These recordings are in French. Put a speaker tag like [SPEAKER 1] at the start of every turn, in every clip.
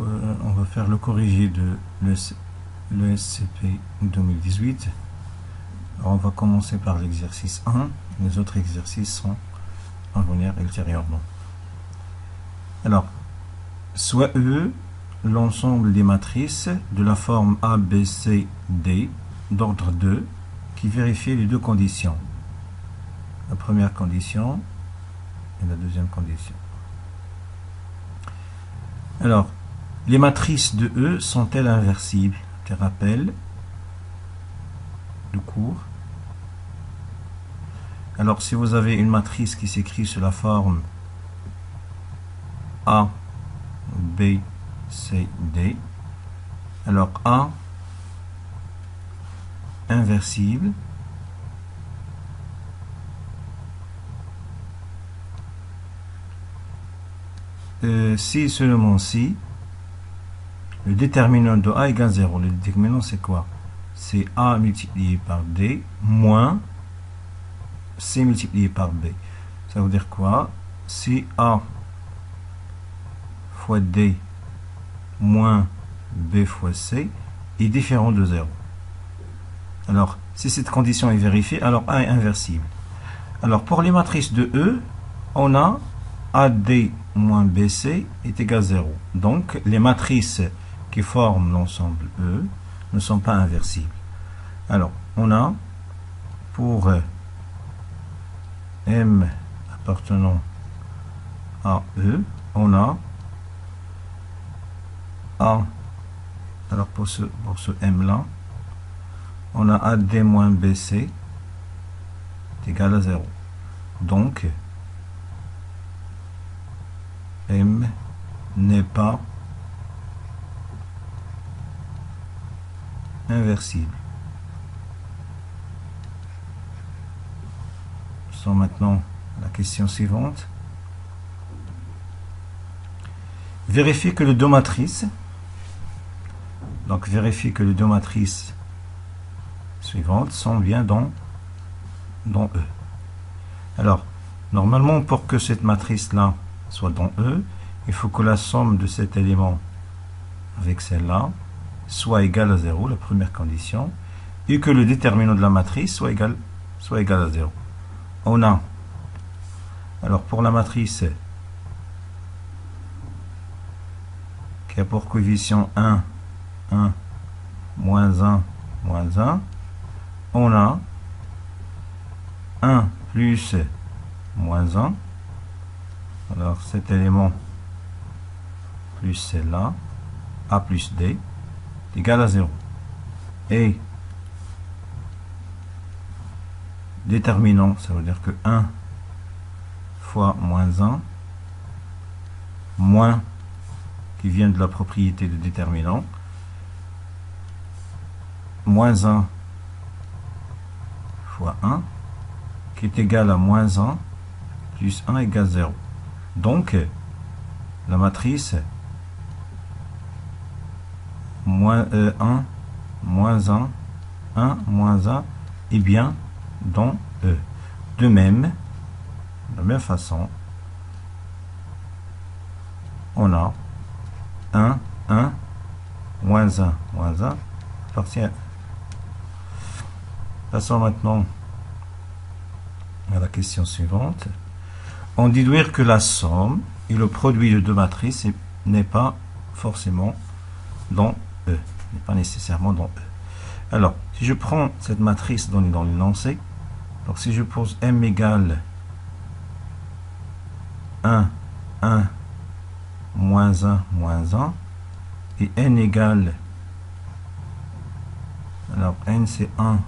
[SPEAKER 1] on va faire le corrigé de l'ESCP 2018. Alors on va commencer par l'exercice 1. Les autres exercices sont à venir ultérieurement. Alors, soit E, l'ensemble des matrices de la forme A, B, C, D d'ordre 2 qui vérifie les deux conditions. La première condition et la deuxième condition. Alors, les matrices de E sont-elles inversibles? Petit rappel du cours. Alors, si vous avez une matrice qui s'écrit sous la forme A, B, C, D, alors A inversible si seulement si le déterminant de A égale 0. Le déterminant c'est quoi? C'est A multiplié par D moins C multiplié par B. Ça veut dire quoi? Si A fois D moins B fois C est différent de 0. Alors, si cette condition est vérifiée, alors A est inversible. Alors, pour les matrices de E, on a AD moins BC est égal à 0. Donc, les matrices qui forment l'ensemble E ne sont pas inversibles. Alors, on a pour M appartenant à E, on a A. Alors, pour ce M-là, on a AD moins BC est égal à 0. Donc, M n'est pas inversible. Passons maintenant à la question suivante. Vérifiez que les deux matrices, donc vérifiez que les deux matrices suivantes sont bien dans E. Alors, normalement, pour que cette matrice-là soit dans E, il faut que la somme de cet élément avec celle-là soit égale à 0, la première condition, et que le déterminant de la matrice soit égal à 0. On a, alors pour la matrice qui a pour coefficient 1, 1, moins 1, moins 1, on a 1 plus moins 1. Alors cet élément plus celle-là, A plus D, est égal à 0. Et déterminant, ça veut dire que 1 fois moins 1, moins qui vient de la propriété de déterminant, moins 1 fois 1, qui est égal à moins 1 plus 1 égale 0. Donc, la matrice moins 1, moins 1, 1, moins 1 est bien dans E. De même, de la même façon, on a 1, 1, moins 1, moins 1, appartient. Passons maintenant à la question suivante. On déduire que la somme et le produit de deux matrices n'est pas forcément dans E, n'est pas nécessairement dans E. Alors, si je prends cette matrice donnée dans l'énoncé, donc si je pose M égale 1, 1, moins 1, moins 1, et N égale, alors N c'est 1,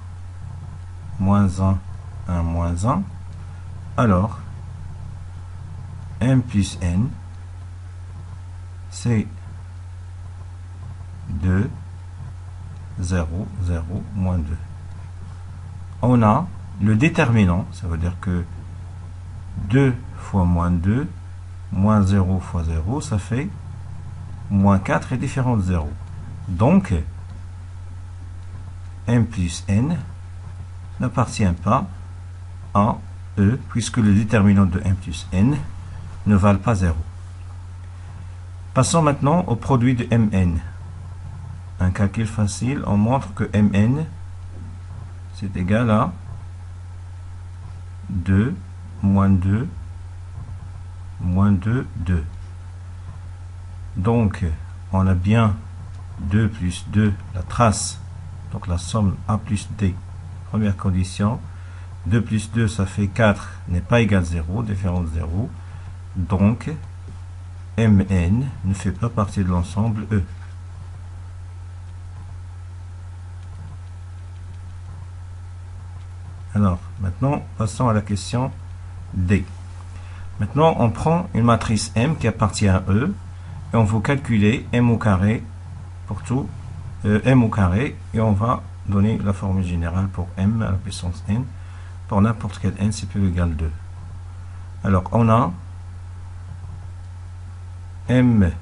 [SPEAKER 1] moins 1, 1, moins 1, alors M plus N, c'est 2, 0, 0, moins 2. On a le déterminant, ça veut dire que 2 fois moins 2, moins 0 fois 0, ça fait moins 4 est différent de 0. Donc, M plus N n'appartient pas à E, puisque le déterminant de M plus N ne valent pas 0. Passons maintenant au produit de Mn. Un calcul facile, on montre que Mn c'est égal à 2 moins 2 moins 2, 2. Donc, on a bien 2 plus 2, la trace, donc la somme A plus D. Première condition, 2 plus 2, ça fait 4, n'est pas égal à 0, différence 0. Donc, Mn ne fait pas partie de l'ensemble E. Alors, maintenant, passons à la question D. Maintenant, on prend une matrice M qui appartient à E, et on va calculer M au carré pour tout, M au carré, et on va donner la formule générale pour M à la puissance N, pour n'importe quel N, c'est plus ou égal 2. Alors, on a M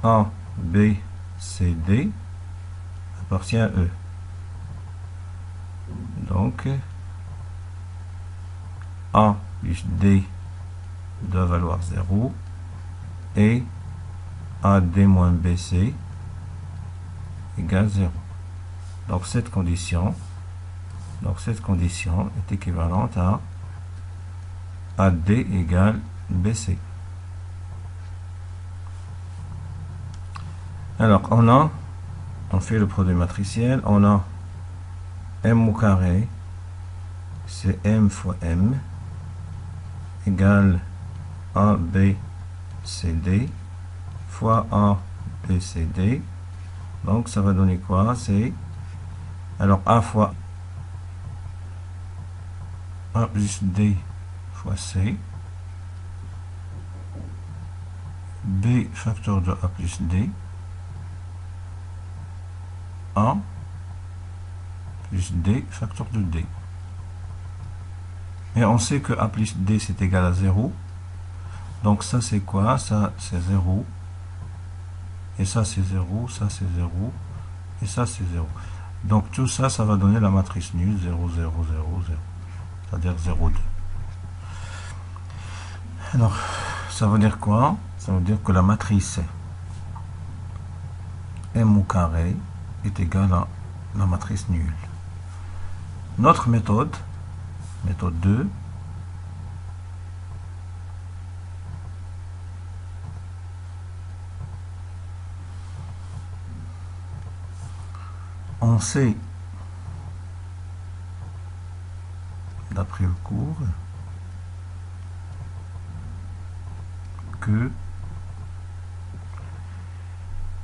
[SPEAKER 1] A, B, C, D appartient à E. Donc, A plus D doit valoir 0 et AD moins BC égale 0. Donc cette condition est équivalente à AD égale BC. Alors on fait le produit matriciel, on a M au carré, c'est M fois M, égale A, B, C, D, fois A, B, C, D. Donc ça va donner quoi? C'est, alors A fois A plus D fois C, B facteur de A plus D, A plus D facteur de D. Et on sait que A plus D c'est égal à 0. Donc ça c'est quoi? Ça c'est 0. Et ça c'est 0, ça c'est 0. Et ça c'est 0. Donc tout ça, ça va donner la matrice nulle 0, 0, 0, 0. C'est-à-dire 0, 2. Alors, ça veut dire quoi? Ça veut dire que la matrice M au carré est égale à la matrice nulle. Notre méthode 2, on sait, d'après le cours, que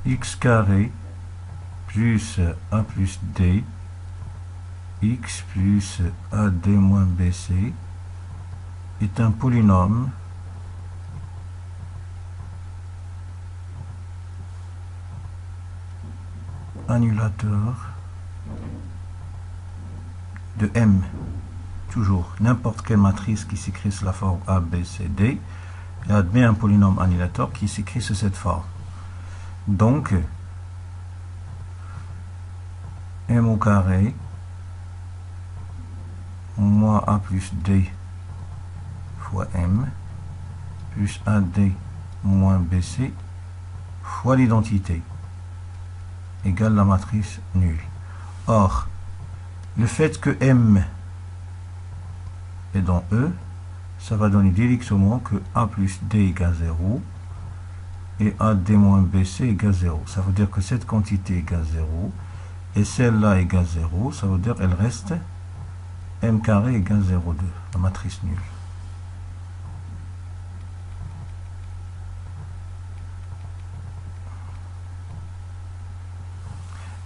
[SPEAKER 1] x carré plus a plus d, x plus ad moins bc est un polynôme annulateur de M. Toujours, n'importe quelle matrice qui s'écrit sous la forme A, B, C, D, et admet un polynôme annulateur qui s'écrit sous cette forme. Donc, M au carré moins A plus D fois M plus AD moins BC fois l'identité égale la matrice nulle. Or, le fait que M est dans E, ça va donner directement que A plus D égale 0 et AD moins BC égale 0. Ça veut dire que cette quantité égale 0 et celle-là égale 0. Ça veut dire qu'elle reste M carré égale 0,2, la matrice nulle.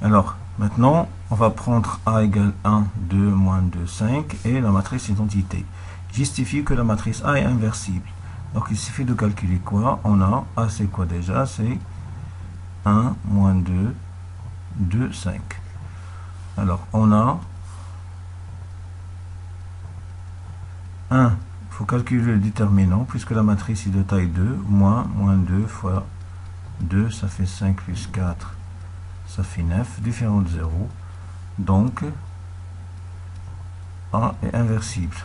[SPEAKER 1] Alors, maintenant, on va prendre A égale 1, 2, moins 2, 5 et la matrice identité. Justifie que la matrice A est inversible. Donc, il suffit de calculer quoi? On a A, c'est quoi déjà? C'est 1, moins 2, 2, 5. Alors, on a 1, il faut calculer le déterminant, puisque la matrice est de taille 2, moins 2 fois 2, ça fait 5 plus 4, ça fait 9, différent de 0. Donc, A est inversible.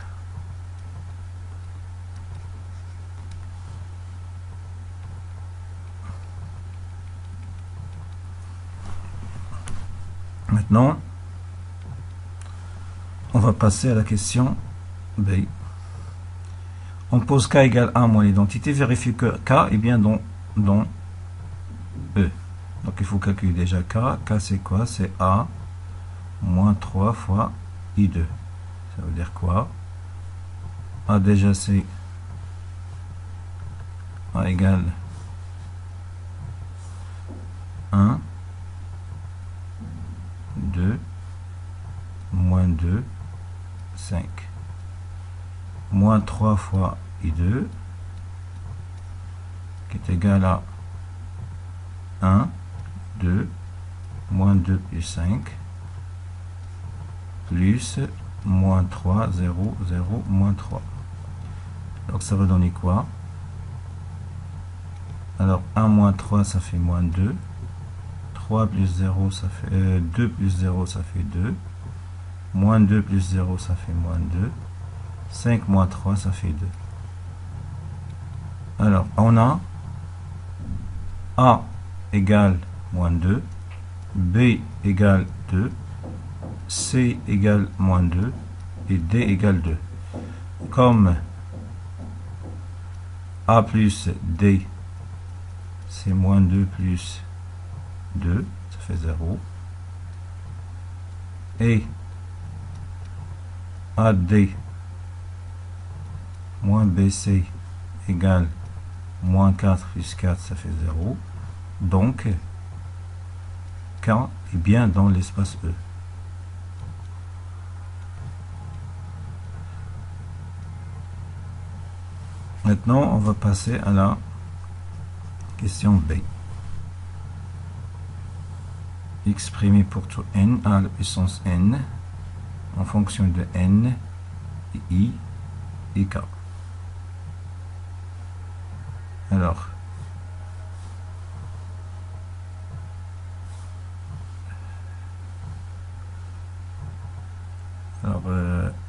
[SPEAKER 1] Maintenant, on va passer à la question B. On pose K égale 1 moins l'identité, vérifie que K est bien dans E. Donc il faut calculer déjà K. K c'est quoi? C'est A moins 3 fois I2. Ça veut dire quoi? A déjà c'est A égale 1, 2, moins 2, 5. Moins 3 fois I2, qui est égal à 1, 2, moins 2 plus 5, plus moins 3, 0, 0, moins 3. Donc ça va donner quoi? Alors 1 moins 3 ça fait moins 2, 3 plus 0 ça fait 2 plus 0 ça fait 2, moins 2 plus 0 ça fait moins 2, 5 moins 3 ça fait 2. Alors on a A égale moins 2, B égale 2, C égale moins 2 et D égale 2. Comme A plus D c'est moins 2 plus 2, ça fait 0. Et AD moins BC égale moins 4 plus 4, ça fait 0. Donc, K est bien dans l'espace E. Maintenant, on va passer à la question B. Exprimer pour tout n à la puissance n en fonction de n, i et k. Alors,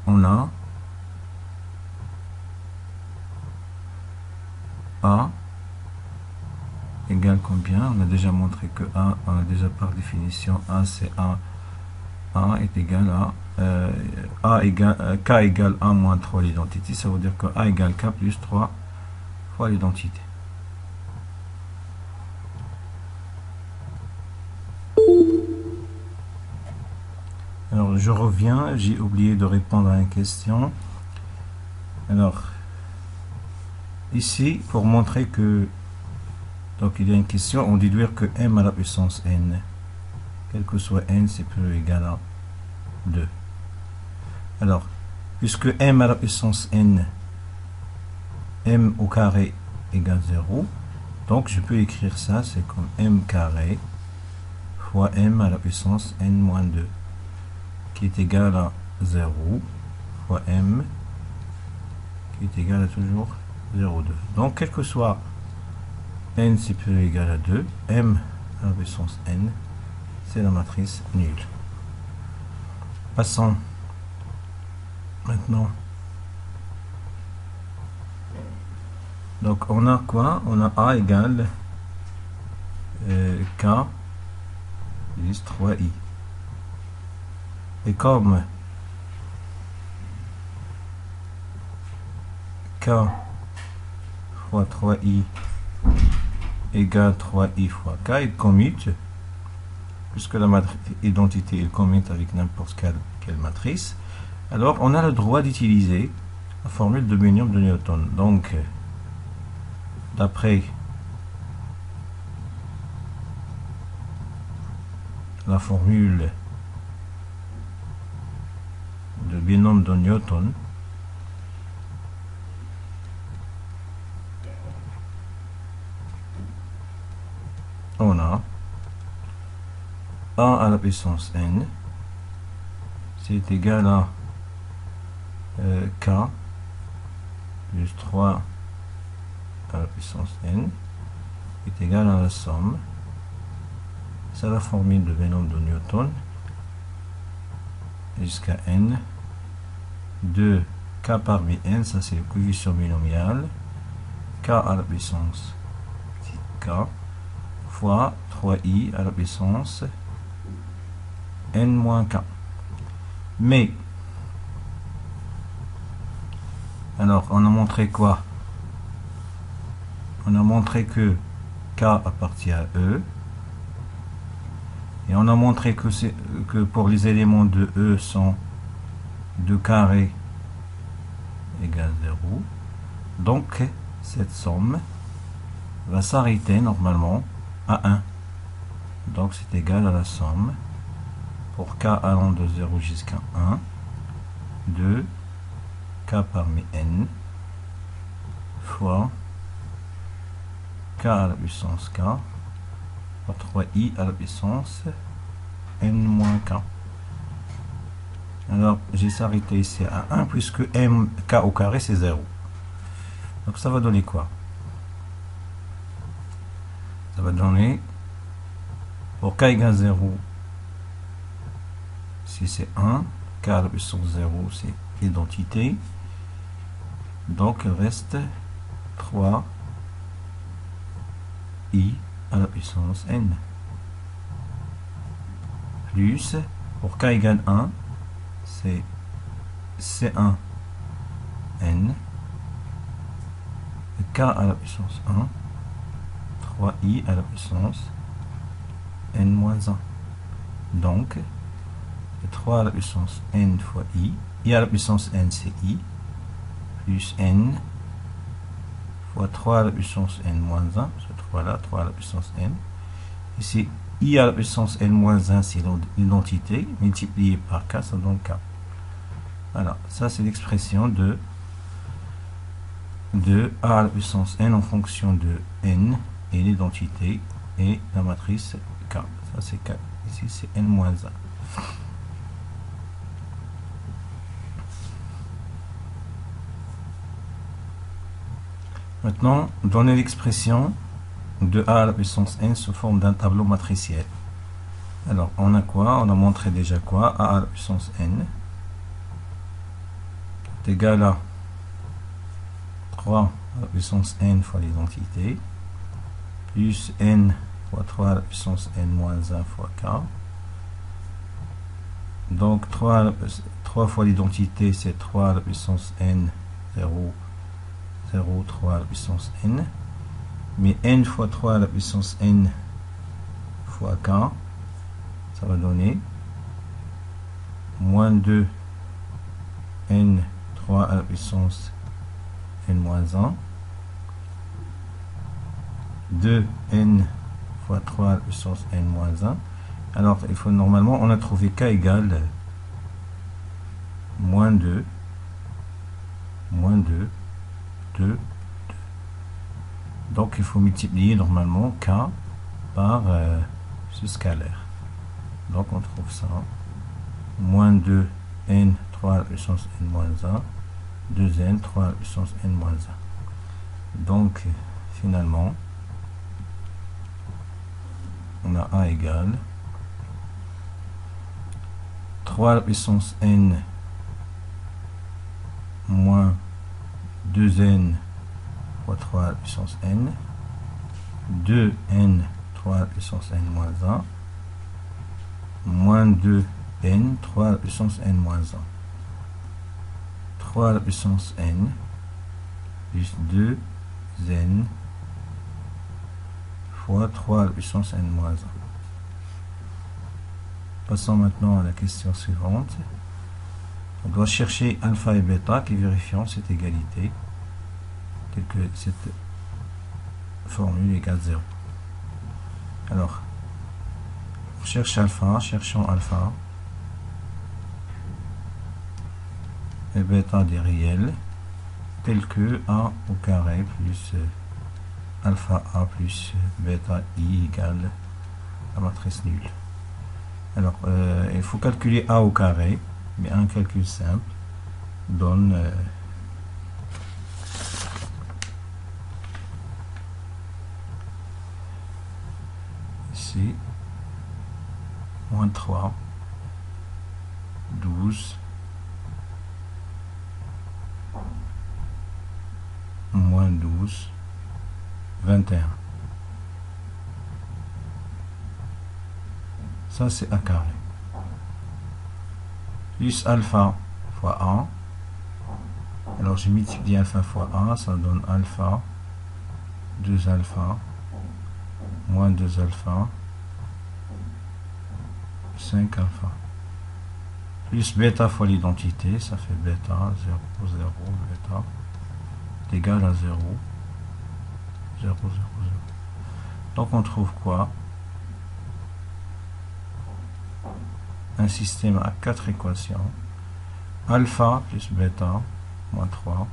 [SPEAKER 1] on a A égale combien? On a déjà montré que A, on a déjà par définition, A c'est A. A est égal à K égale 1 moins 3 l'identité. Ça veut dire que A égale K plus 3 fois l'identité. Alors je reviens, j'ai oublié de répondre à une question. Alors ici, pour montrer que donc il y a une question, on déduire que m à la puissance n, quel que soit n, c'est plus ou égal à 2. Alors, puisque m à la puissance n, m au carré égale 0, donc je peux écrire ça, c'est comme m carré fois m à la puissance n moins 2, qui est égal à 0 fois m, qui est égal à toujours 0,2. Donc, quel que soit n c'est plus ou égal à 2, m à la puissance n, c'est la matrice nulle. Passons maintenant. Donc on a quoi? On a A égale K plus 3i. Et comme K fois 3i égale 3i fois K, il commute, puisque la matrice identité il commute avec n'importe quelle matrice. Alors on a le droit d'utiliser la formule de binôme de Newton. Donc d'après la formule de binôme de Newton, on a A à la puissance n, c'est égal à K plus 3 à la puissance n, est égal à la somme, c'est la formule de binôme de Newton, jusqu'à n, de K parmi n, ça c'est le coefficient binomial, K à la puissance K, fois 3i à la puissance n moins k. Mais, alors, on a montré quoi? On a montré que k appartient à E. Et on a montré que pour les éléments de E sont 2 carrés égale 0. Donc, cette somme va s'arrêter normalement à 1. Donc, c'est égal à la somme pour k allant de 0 jusqu'à 1 de k parmi n fois k à la puissance k par 3i à la puissance n moins k. Alors, j'ai s'arrêté ici à 1 puisque k au carré c'est 0. Donc, ça va donner quoi? Ça va donner, pour k égale 0, si c'est 1, k à la puissance 0, c'est l'identité. Donc, il reste 3i à la puissance n. Plus, pour k égale 1, c'est C1 n. K à la puissance 1. 3i à la puissance n moins 1. Donc, 3 à la puissance n fois i à la puissance n c'est i, plus n fois 3 à la puissance n moins 1, ce 3 là, 3 à la puissance n. Ici, i à la puissance n moins 1, c'est l'identité, multiplié par k, ça donne k. Voilà, ça c'est l'expression de a à la puissance n en fonction de n et l'identité et la matrice k. Ça c'est k. Ici c'est n moins 1. Maintenant, donner l'expression de a à la puissance n sous forme d'un tableau matriciel. Alors, on a quoi? On a montré déjà quoi? A à la puissance n est égal à 3 à la puissance n fois l'identité, plus n fois 3 à la puissance n moins 1 fois k. Donc 3 fois l'identité, c'est 3 à la puissance n, 0, 0, 3 à la puissance n. Mais n fois 3 à la puissance n fois k, ça va donner moins 2 n 3 à la puissance n moins 1, 2 n fois 3 à la puissance n moins 1. Alors, il faut normalement, on a trouvé k égale moins 2, 2. Donc, il faut multiplier normalement k par ce scalaire. Donc, on trouve ça. Moins 2 n 3 à la puissance n moins 1, 2n 3 à la puissance n moins 1. Donc, finalement, on a a égale 3 à la puissance n moins 2n fois 3 à la puissance n, 2n 3 à la puissance n moins 1, moins 2n 3 à la puissance n moins 1. 3 à la puissance n plus 2n fois 3 à la puissance n moins 1. Passons maintenant à la question suivante. On doit chercher alpha et bêta qui vérifient cette égalité, telle que cette formule égale 0. Alors, on cherche alpha, cherchons alpha et bêta des réels, tels que a au carré plus alpha a plus bêta i égale la matrice nulle. Alors, il faut calculer a au carré, mais un calcul simple donne ici moins 3, 12, moins 12, 21. Ça c'est a carré. plus alpha fois 1. Alors je multiplie alpha fois 1, ça donne alpha, 2 alpha, moins 2 alpha, 5 alpha. Plus bêta fois l'identité, ça fait bêta, 0, 0, bêta, est égal à 0, 0, 0, 0. Donc on trouve quoi? Un système à 4 équations. Alpha plus bêta, moins 3,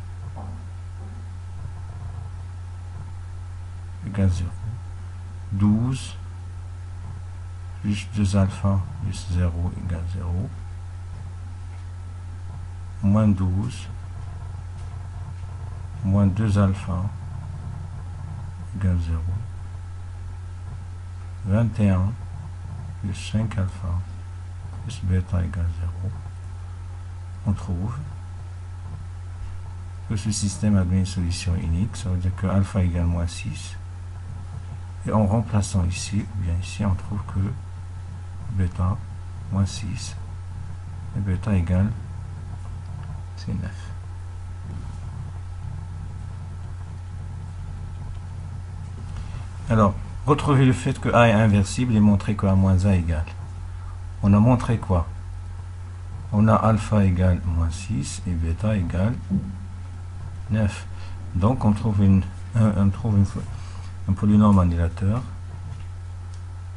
[SPEAKER 1] égale 0. 12 plus 2 alpha plus 0 égale 0. Moins 12 moins 2 alpha égale 0. 21 plus 5 alpha plus bêta égale 0. On trouve que ce système a une solution unique, ça veut dire que alpha égale moins 6. Et en remplaçant ici, bien ici, on trouve que bêta moins 6 et bêta égale c'est 9. Alors, retrouvez le fait que A est inversible et montrer que A moins A égale. On a montré quoi? On a alpha égale moins 6 et bêta égale 9. Donc on trouve un polynôme annihilateur.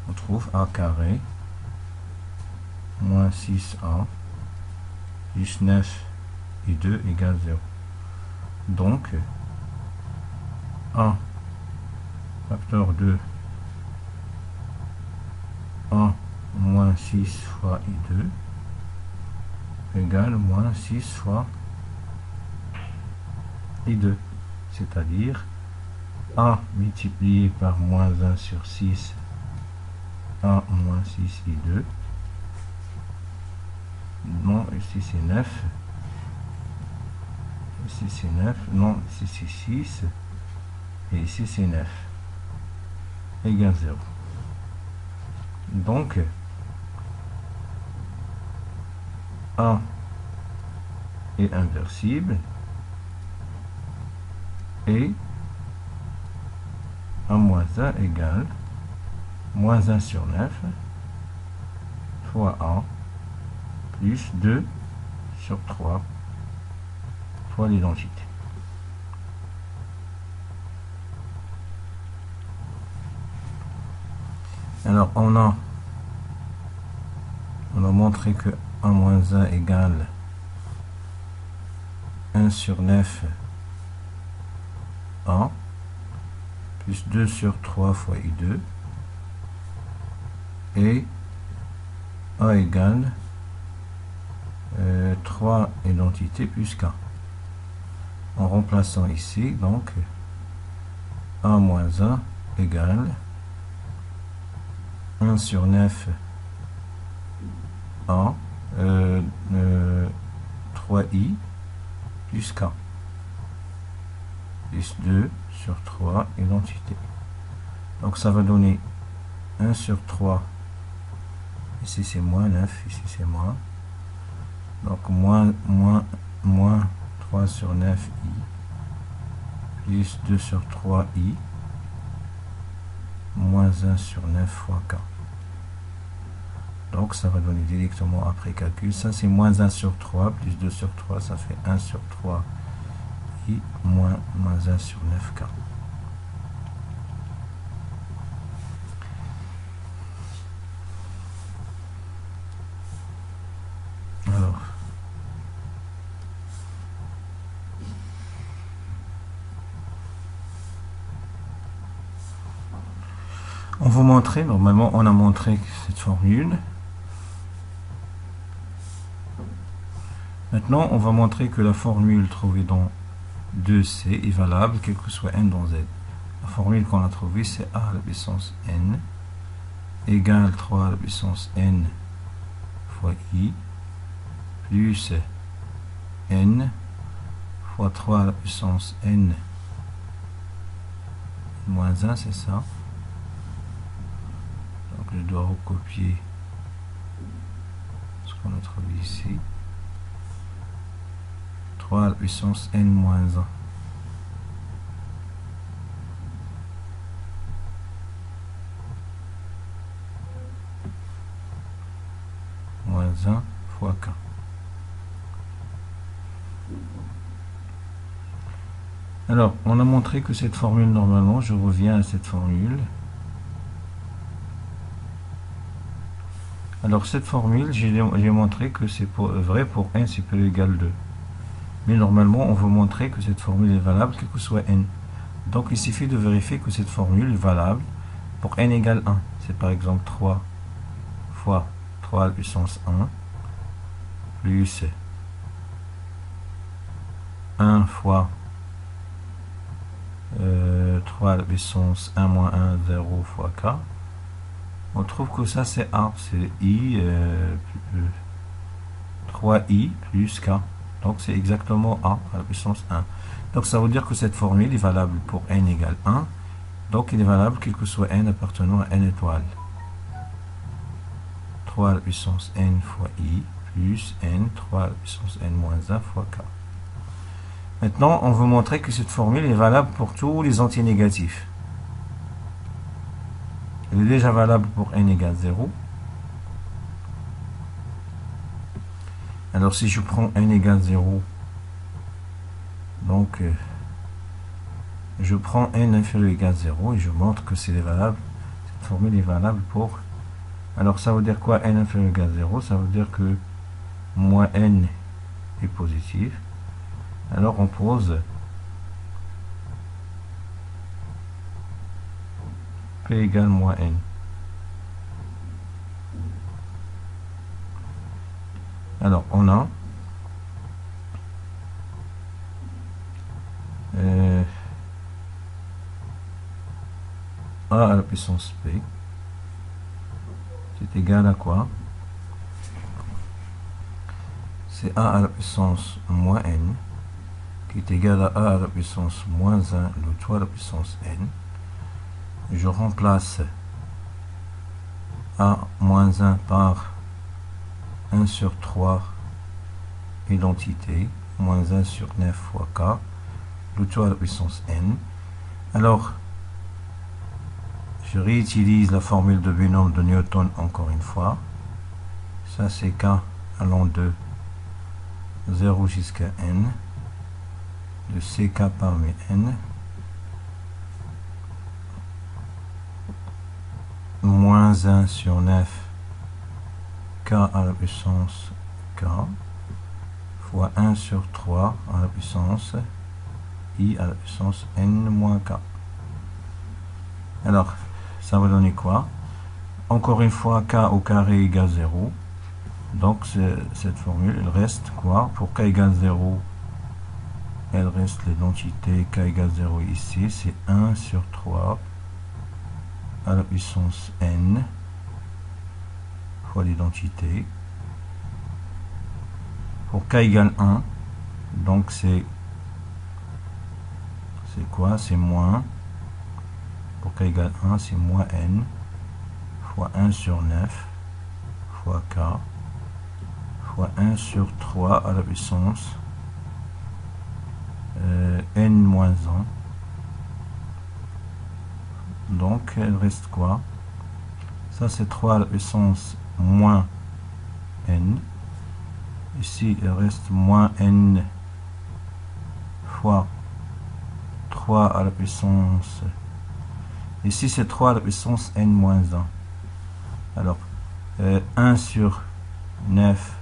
[SPEAKER 1] On trouve A carré moins 6A plus 9 et 2 égale 0. Donc A facteur 2 A moins 6 fois I2 égale moins 6 fois I2, c'est-à-dire A multiplié par moins 1 sur 6 A moins 6 I2. Non, ici c'est 9. Ici c'est 9. Non, ici c'est 6. Et ici c'est 9. Égale 0. Donc, A est inversible et A moins 1 égale moins 1 sur 9 fois A plus 2 sur 3 fois l'identité. Alors on a montré que A moins 1 égale 1 sur 9 A plus 2 sur 3 fois I2 et A égale 3 identités plus K. En remplaçant ici, donc A moins 1 égale 1 sur 9 A 3i plus K plus 2 sur 3 identité. Donc ça va donner 1 sur 3, ici c'est moins 9, ici c'est moins. Donc moins 3 sur 9i plus 2 sur 3i moins 1 sur 9 fois K. Donc ça va donner directement après calcul. Ça c'est moins 1 sur 3 plus 2 sur 3, ça fait 1 sur 3 i moins 1 sur 9K. Alors, on va montrer, normalement on a montré cette formule. Maintenant on va montrer que la formule trouvée dans 2C est valable quel que soit n dans Z. La formule qu'on a trouvée c'est A à la puissance n égale 3 à la puissance n fois i plus n fois 3 à la puissance n moins 1, c'est ça. Donc je dois recopier ce qu'on a trouvé ici. 3 à la puissance n moins 1. Moins 1 fois k. Alors, on a montré que cette formule, normalement, je reviens à cette formule. Alors, cette formule, j'ai montré que c'est vrai pour n supérieur ou égal 2. Mais normalement, on veut montrer que cette formule est valable, quel que soit n. Donc, il suffit de vérifier que cette formule est valable pour n égale 1. C'est par exemple 3 fois 3 à la puissance 1 plus 1 fois 3 à la puissance 1 moins 1, 0 fois k. On trouve que ça c'est A, c'est I, 3i plus k. Donc c'est exactement A à la puissance 1. Donc ça veut dire que cette formule est valable pour n égale 1. Donc il est valable quel que soit n appartenant à n étoile. 3 à la puissance n fois i plus n, 3 à la puissance n moins 1 fois k. Maintenant, on veut montrer que cette formule est valable pour tous les entiers négatifs. Elle est déjà valable pour n égale 0. Alors si je prends n égale 0, donc je prends n inférieur ou égal 0 et je montre que c'est valable. Cette formule est valable pour... Alors ça veut dire quoi n inférieur ou égal 0? Ça veut dire que moins n est positif. Alors on pose P égale moins n. Alors on a A à la puissance P, c'est égal à quoi? C'est A à la puissance moins n, qui est égal à A à la puissance moins 1, le tout à la puissance n. Je remplace A moins 1 par 1 sur 3 identité, moins 1 sur 9 fois k, le tout à la puissance n. Alors, je réutilise la formule de binôme de Newton encore une fois. Ça c'est k allant de 0 jusqu'à n, de ck parmi n, moins 1 sur 9 k à la puissance k, fois 1 sur 3 à la puissance i à la puissance n moins k. Alors, ça va donner quoi? Encore une fois, k au carré égale 0. Donc, cette formule, elle reste quoi? Pour k égale 0, elle reste l'identité k égale 0 ici, c'est 1 sur 3 à la puissance n fois l'identité. Pour k égale 1, donc c'est quoi? C'est moins. Pour k égale 1, c'est moins n fois 1 sur 9 fois k fois 1 sur 3 à la puissance n moins 1. Donc, il reste quoi? Ça, c'est 3 à la puissance moins n. Ici, il reste moins n fois 3 à la puissance... Ici, c'est 3 à la puissance n moins 1. Alors, 1 sur 9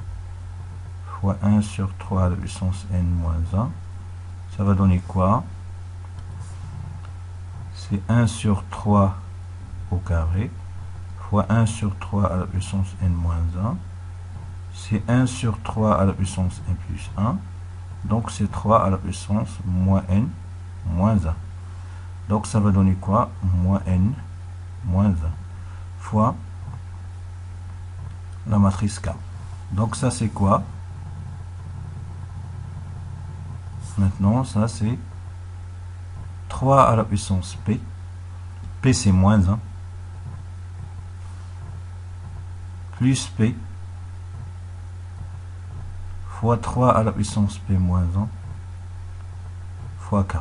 [SPEAKER 1] fois 1 sur 3 à la puissance n moins 1. Ça va donner quoi? C'est 1 sur 3 au carré fois 1 sur 3 à la puissance n moins 1. C'est 1 sur 3 à la puissance n plus 1. Donc, c'est 3 à la puissance moins n moins 1. Donc, ça va donner quoi? Moins n moins 1 fois la matrice K. Donc, ça, c'est quoi? Maintenant, ça, c'est 3 à la puissance P. P, c'est moins 1. Plus P fois 3 à la puissance p moins 1 fois k,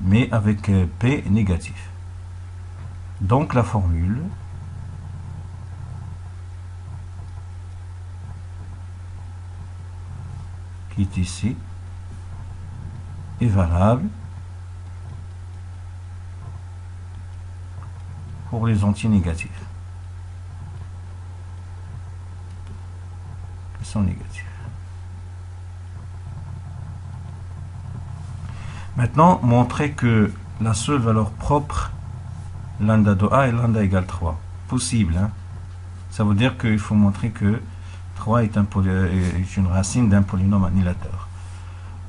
[SPEAKER 1] mais avec p négatif. Donc la formule qui est ici est valable pour les entiers négatifs qui sont négatifs. Maintenant, montrer que la seule valeur propre lambda de A est lambda égale 3. Possible, hein? Ça veut dire qu'il faut montrer que 3 est une racine d'un polynôme annihilateur.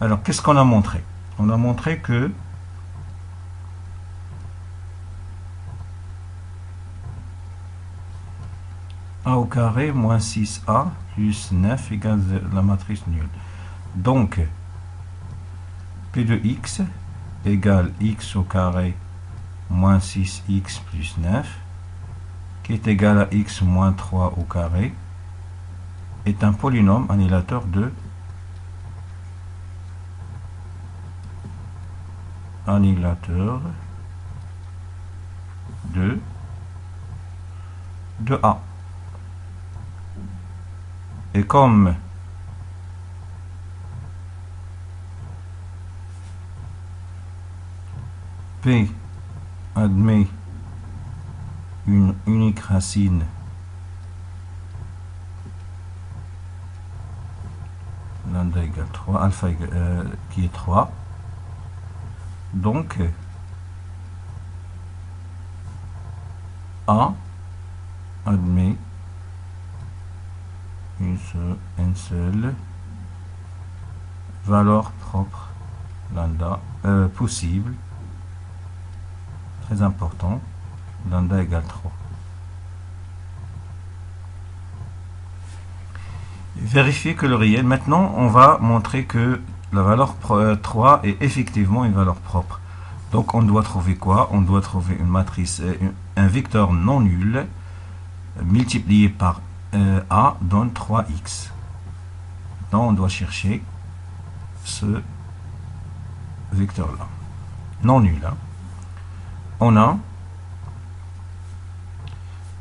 [SPEAKER 1] Alors, qu'est-ce qu'on a montré? On a montré que A au carré moins 6A plus 9 égale la matrice nulle. Donc, P de x égale x au carré moins 6x plus 9, qui est égal à x moins 3 au carré, est un polynôme annihilateur de A. Et comme P admet une unique racine lambda égale 3, alpha qui est 3, donc A admet une seule valeur propre lambda possible, très important, lambda égale 3. Vérifier que le réel. Maintenant, on va montrer que la valeur 3 est effectivement une valeur propre. Donc, on doit trouver quoi? On doit trouver une matrice, un vecteur non nul multiplié par A donne 3x. Maintenant, on doit chercher ce vecteur-là. Non nul. Hein. On a.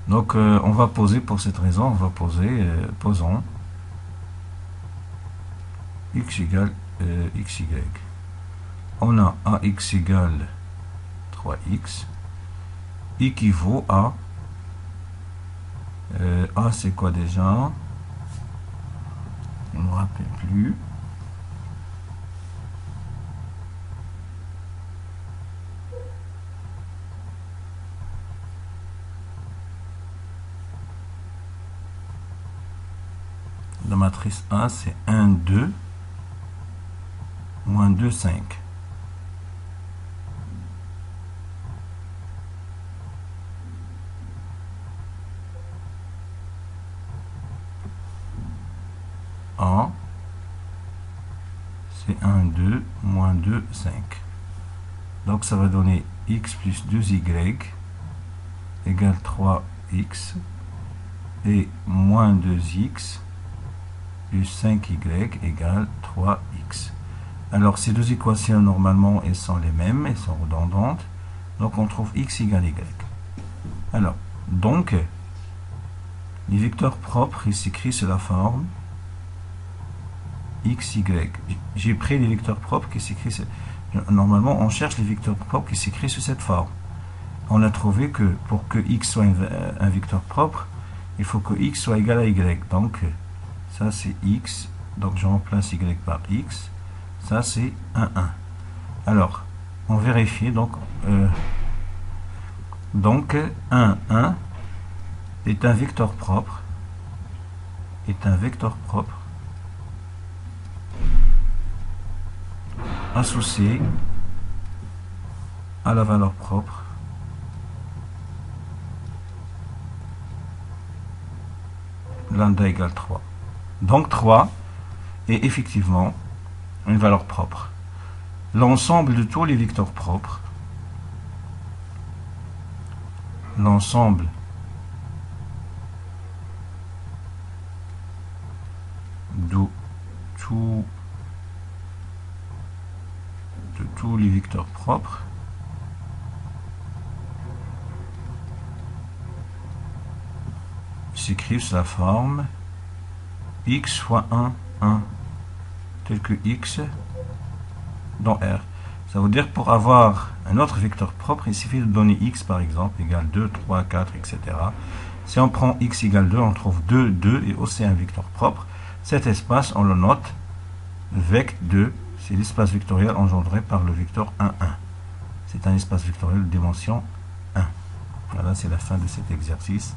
[SPEAKER 1] Donc, on va poser pour cette raison, on va poser, posons x égale xy. On a ax égale 3x équivaut à A c'est quoi déjà? Je ne me rappelle plus. La matrice A c'est 1, 2, moins 2, 5. A, c'est 1, 2, moins 2, 5. Donc ça va donner x plus 2y égale 3x et moins 2x plus 5y égale 3x. Alors ces deux équations normalement elles sont les mêmes, elles sont redondantes, donc on trouve x égale y. Alors, donc les vecteurs propres ils s'écrivent sous la forme x, y. J'ai pris les vecteurs propres qui s'écrivent. Normalement, on cherche les vecteurs propres qui s'écrivent sous cette forme. On a trouvé que pour que x soit un vecteur propre, il faut que x soit égal à y. Donc, ça c'est x. Donc, je remplace y par x. Ça c'est 1, 1. Alors, on vérifie. Donc 1, 1 est un vecteur propre. Associé à la valeur propre lambda égale 3. Donc 3 est effectivement une valeur propre. L'ensemble de tous les vecteurs propres, l'ensemble de tous vecteur propre, s'écrivent sous la forme x fois 1, 1, tel que x dans R. Ça veut dire pour avoir un autre vecteur propre, il suffit de donner x par exemple égale 2, 3, 4, etc. Si on prend x égale 2, on trouve 2, 2 et aussi un vecteur propre. Cet espace, on le note vec 2, c'est l'espace vectoriel engendré par le vecteur 1, 1. C'est un espace vectoriel de dimension 1. Voilà, c'est la fin de cet exercice.